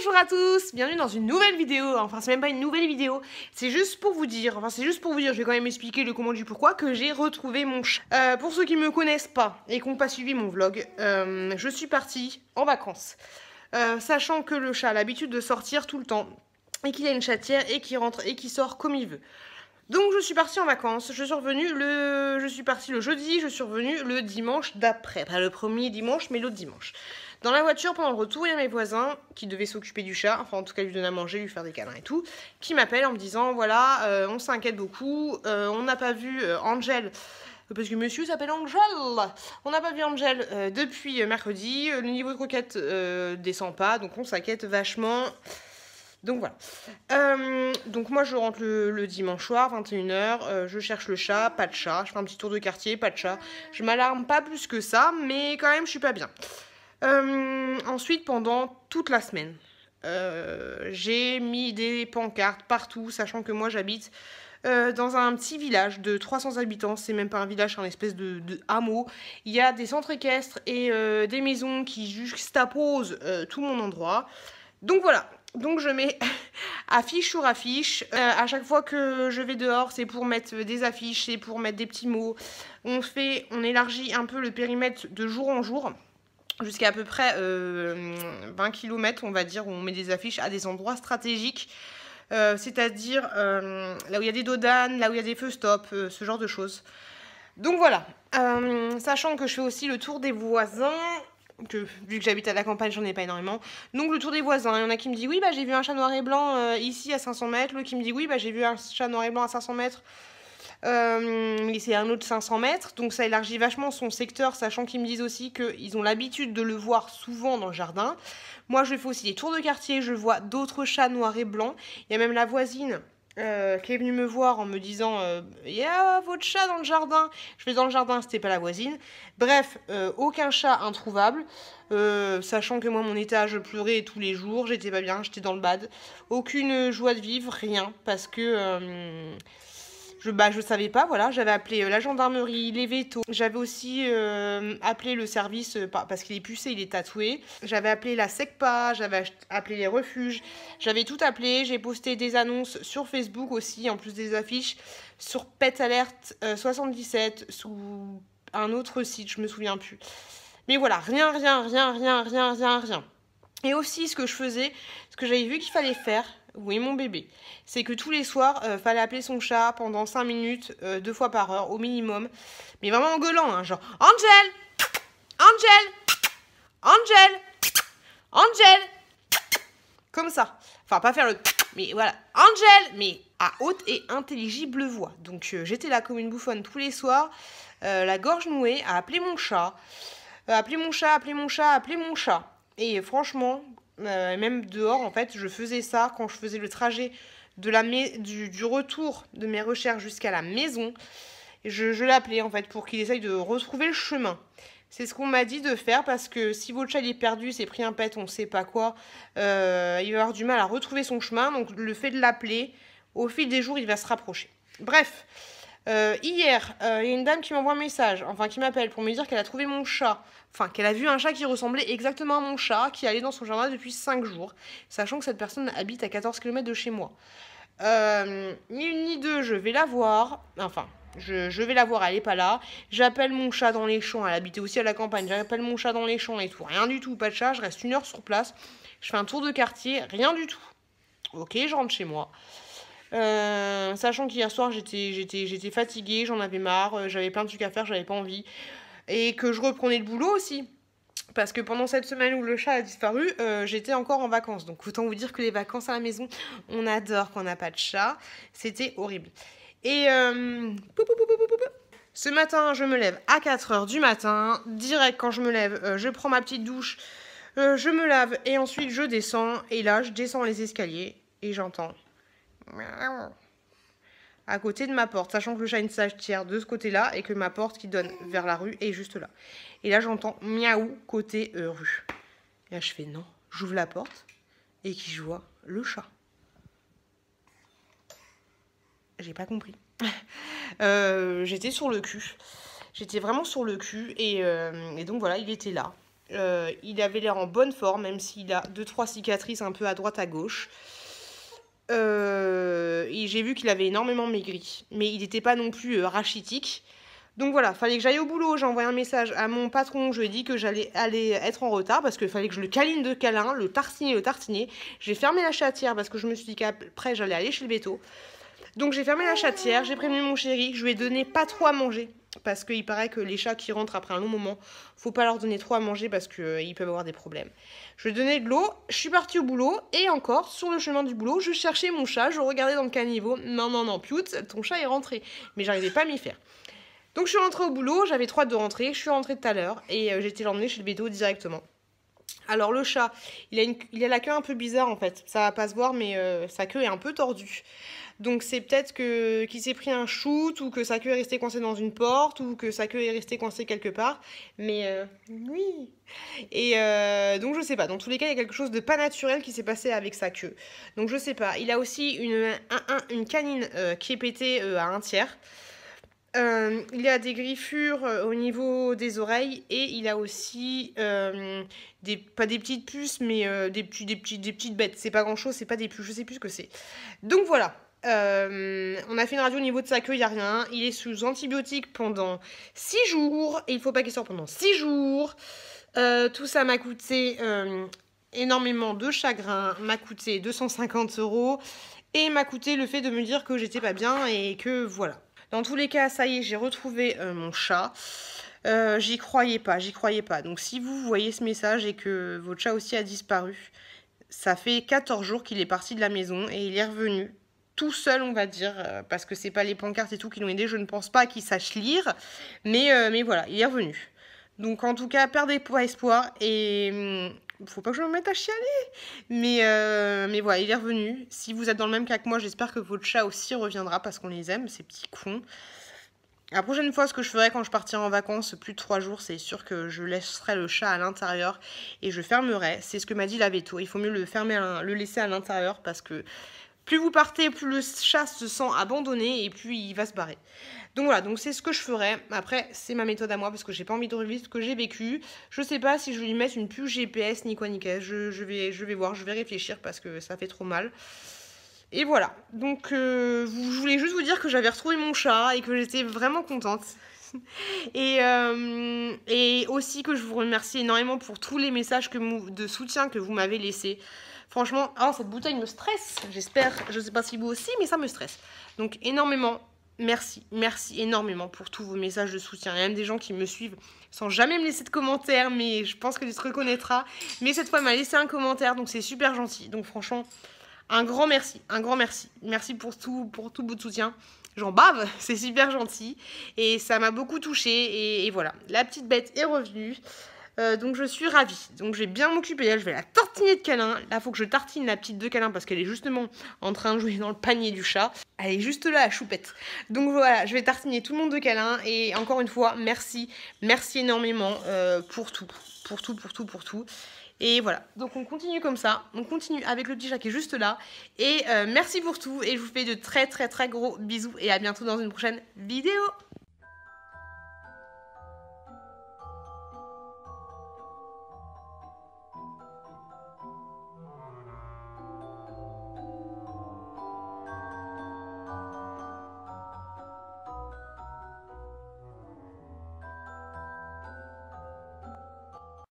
Bonjour à tous, bienvenue dans une nouvelle vidéo, enfin c'est même pas une nouvelle vidéo, c'est juste pour vous dire, je vais quand même expliquer le comment du pourquoi que j'ai retrouvé mon chat. Pour ceux qui me connaissent pas et qui n'ont pas suivi mon vlog, je suis partie en vacances, sachant que le chat a l'habitude de sortir tout le temps et qu'il a une chatière et qu'il rentre et qu'il sort comme il veut. Donc je suis partie en vacances, je suis partie le jeudi, je suis revenue le dimanche d'après, pas le premier dimanche mais l'autre dimanche. Dans la voiture pendant le retour, il y a mes voisins qui devaient s'occuper du chat, enfin en tout cas lui donner à manger, lui faire des câlins et tout, qui m'appellent en me disant voilà, on s'inquiète beaucoup, on n'a pas vu Angel, parce que monsieur s'appelle Angel, on n'a pas vu Angel depuis mercredi, le niveau de croquette descend pas, donc on s'inquiète vachement. Donc voilà. Donc moi je rentre le dimanche soir, 21h, je cherche le chat, pas de chat, je fais un petit tour de quartier, pas de chat. Je m'alarme pas plus que ça, mais quand même je suis pas bien. Ensuite pendant toute la semaine, j'ai mis des pancartes partout, sachant que moi j'habite dans un petit village de 300 habitants, c'est même pas un village, c'est un espèce de hameau. Il y a des centres équestres et des maisons qui juxtaposent tout mon endroit. Donc voilà. Donc je mets affiche sur affiche, à chaque fois que je vais dehors c'est pour mettre des affiches, c'est pour mettre des petits mots. On élargit un peu le périmètre de jour en jour, jusqu'à peu près 20 km on va dire, où on met des affiches à des endroits stratégiques. C'est-à-dire là où il y a des dodanes, là où il y a des feux stop, ce genre de choses. Donc voilà, sachant que je fais aussi le tour des voisins, vu que j'habite à la campagne, j'en ai pas énormément. Donc le tour des voisins, il y en a qui me disent oui bah j'ai vu un chat noir et blanc ici à 500 mètres, l'autre qui me dit oui bah j'ai vu un chat noir et blanc à 500 mètres, et c'est un autre 500 mètres, donc ça élargit vachement son secteur, sachant qu'ils me disent aussi qu'ils ont l'habitude de le voir souvent dans le jardin. Moi je fais aussi des tours de quartier, je vois d'autres chats noirs et blancs, il y a même la voisine qui est venue me voir en me disant il y a votre chat dans le jardin. Je vais dans le jardin, c'était pas la voisine. Bref, aucun chat introuvable, sachant que moi mon étage pleurait tous les jours, j'étais pas bien, j'étais dans le bad. Aucune joie de vivre, rien, parce que je savais pas, voilà, j'avais appelé la gendarmerie, les vétos, j'avais aussi appelé le service, parce qu'il est pucé, il est tatoué, j'avais appelé la SECPA, j'avais appelé les refuges, j'avais tout appelé, j'ai posté des annonces sur Facebook aussi, en plus des affiches, sur Pet Alert 77, sous un autre site, je me souviens plus. Mais voilà, rien. Et aussi ce que je faisais, ce que j'avais vu qu'il fallait faire, oui mon bébé, c'est que tous les soirs, fallait appeler son chat pendant 5 minutes, 2 fois par heure au minimum. Mais vraiment en gueulant, hein, genre Angel, Angel, Angel, Angel, comme ça. Enfin pas faire le mais voilà, Angel, mais à haute et intelligible voix. Donc j'étais là comme une bouffonne tous les soirs, la gorge nouée, à appeler mon chat, appeler mon chat. Et franchement, même dehors, en fait, je faisais ça quand je faisais le trajet du retour de mes recherches jusqu'à la maison. Je l'appelais, en fait, pour qu'il essaye de retrouver le chemin. C'est ce qu'on m'a dit de faire, parce que si votre chat il est perdu, s'est pris un pet, on ne sait pas quoi, il va avoir du mal à retrouver son chemin. Donc le fait de l'appeler, au fil des jours, il va se rapprocher. Bref. Hier, il y a une dame qui m'envoie un message, enfin qui m'appelle pour me dire qu'elle a trouvé mon chat, enfin qu'elle a vu un chat qui ressemblait exactement à mon chat, qui allait dans son jardin depuis 5 jours, sachant que cette personne habite à 14 km de chez moi. Ni une ni deux, je vais la voir, enfin, je vais la voir, elle est pas là, j'appelle mon chat dans les champs, elle habitait aussi à la campagne, j'appelle mon chat dans les champs et tout, rien du tout, pas de chat, je reste 1 heure sur place, je fais un tour de quartier, rien du tout. Ok, je rentre chez moi. Sachant qu'hier soir j'étais fatiguée, j'en avais marre, j'avais plein de trucs à faire, j'avais pas envie. Et que je reprenais le boulot aussi. Parce que pendant cette semaine où le chat a disparu, j'étais encore en vacances. Donc autant vous dire que les vacances à la maison, on adore quand on n'a pas de chat. C'était horrible. Et ce matin, je me lève à 4h du matin. Direct quand je me lève, je prends ma petite douche, je me lave et ensuite je descends. Et là, je descends les escaliers et j'entends à côté de ma porte, sachant que le chat a une sagetière de ce côté-là et que ma porte qui donne vers la rue est juste là. Et là, j'entends miaou côté rue. Et là, je fais non, j'ouvre la porte et qui je vois le chat. J'ai pas compris. J'étais sur le cul. J'étais vraiment sur le cul et donc voilà, il était là. Il avait l'air en bonne forme, même s'il a 2-3 cicatrices un peu à droite à gauche. Et j'ai vu qu'il avait énormément maigri, mais il n'était pas non plus rachitique. Donc voilà, fallait que j'aille au boulot, j'ai envoyé un message à mon patron, je lui ai dit que j'allais être en retard parce qu'il fallait que je le câline de câlin, le tartiner. J'ai fermé la chatière parce que je me suis dit qu'après j'allais aller chez le béto. Donc j'ai fermé la chatière, j'ai prévenu mon chéri, je lui ai donné pas trop à manger. Parce qu'il paraît que les chats qui rentrent après un long moment, faut pas leur donner trop à manger parce qu'ils peuvent avoir des problèmes. Je lui ai donné de l'eau, je suis partie au boulot, et encore, sur le chemin du boulot, je cherchais mon chat, je regardais dans le caniveau. Non, Piout, ton chat est rentré. Mais j'arrivais pas à m'y faire. Donc je suis rentrée au boulot, j'avais trop hâte de rentrer, je suis rentrée tout à l'heure, et j'ai été l'emmener chez le béto directement. Alors le chat, il a la queue un peu bizarre en fait, ça va pas se voir mais sa queue est un peu tordue. Donc c'est peut-être qu'il s'est pris un shoot ou que sa queue est restée coincée dans une porte ou que sa queue est restée coincée quelque part. Mais oui. Et donc je sais pas, dans tous les cas il y a quelque chose de pas naturel qui s'est passé avec sa queue. Donc je sais pas, il a aussi une canine qui est pétée à un tiers. Il a des griffures au niveau des oreilles et il a aussi pas des petites puces mais des petites bêtes. C'est pas grand chose, c'est pas des puces, je sais plus ce que c'est. Donc voilà, on a fait une radio au niveau de sa queue, il n'y a rien. Il est sous antibiotiques pendant 6 jours et il faut pas qu'il sorte pendant 6 jours. Tout ça m'a coûté énormément de chagrin, m'a coûté 250 € et m'a coûté le fait de me dire que j'étais pas bien et que voilà. Dans tous les cas, ça y est, j'ai retrouvé mon chat. J'y croyais pas. Donc si vous voyez ce message et que votre chat aussi a disparu, ça fait 14 jours qu'il est parti de la maison et il est revenu tout seul, on va dire, parce que c'est pas les pancartes et tout qui l'ont aidé. Je ne pense pas qu'il sache lire, mais voilà, il est revenu. Donc en tout cas, perdez pas espoir et faut pas que je me mette à chialer. Mais voilà, il est revenu. Si vous êtes dans le même cas que moi, j'espère que votre chat aussi reviendra parce qu'on les aime, ces petits cons. La prochaine fois, ce que je ferai quand je partirai en vacances, plus de 3 jours, c'est sûr que je laisserai le chat à l'intérieur et je fermerai. C'est ce que m'a dit la véto. Il faut mieux le laisser à l'intérieur parce que plus vous partez, plus le chat se sent abandonné et plus il va se barrer. Donc voilà, donc c'est ce que je ferai. Après, c'est ma méthode à moi parce que j'ai pas envie de revivre ce que j'ai vécu. Je sais pas si je vais lui mettre une puce GPS ni quoi ni qu'est. Je vais voir, je vais réfléchir parce que ça fait trop mal. Et voilà, donc je voulais juste vous dire que j'avais retrouvé mon chat et que j'étais vraiment contente. Et aussi que je vous remercie énormément pour tous les messages de soutien que vous m'avez laissés. Franchement, cette bouteille me stresse. J'espère, je sais pas si vous aussi, mais ça me stresse. Donc énormément, merci énormément pour tous vos messages de soutien. Il y a même des gens qui me suivent sans jamais me laisser de commentaires, mais je pense que tu te reconnaîtras. Mais cette fois, elle m'a laissé un commentaire, donc c'est super gentil. Donc franchement, un grand merci. Merci pour tout votre soutien. J'en bave, c'est super gentil. Et ça m'a beaucoup touchée. Et voilà, la petite bête est revenue. Donc je suis ravie. Donc je vais bien m'occuper d'elle. Je vais la tartiner de câlins. Là, il faut que je tartine la petite de câlins parce qu'elle est justement en train de jouer dans le panier du chat. Elle est juste là, la choupette. Donc voilà, je vais tartiner tout le monde de câlins. Et encore une fois, merci énormément pour tout. Pour tout. Et voilà, donc on continue comme ça, on continue avec le petit chat qui est juste là. Et merci pour tout et je vous fais de très gros bisous et à bientôt dans une prochaine vidéo.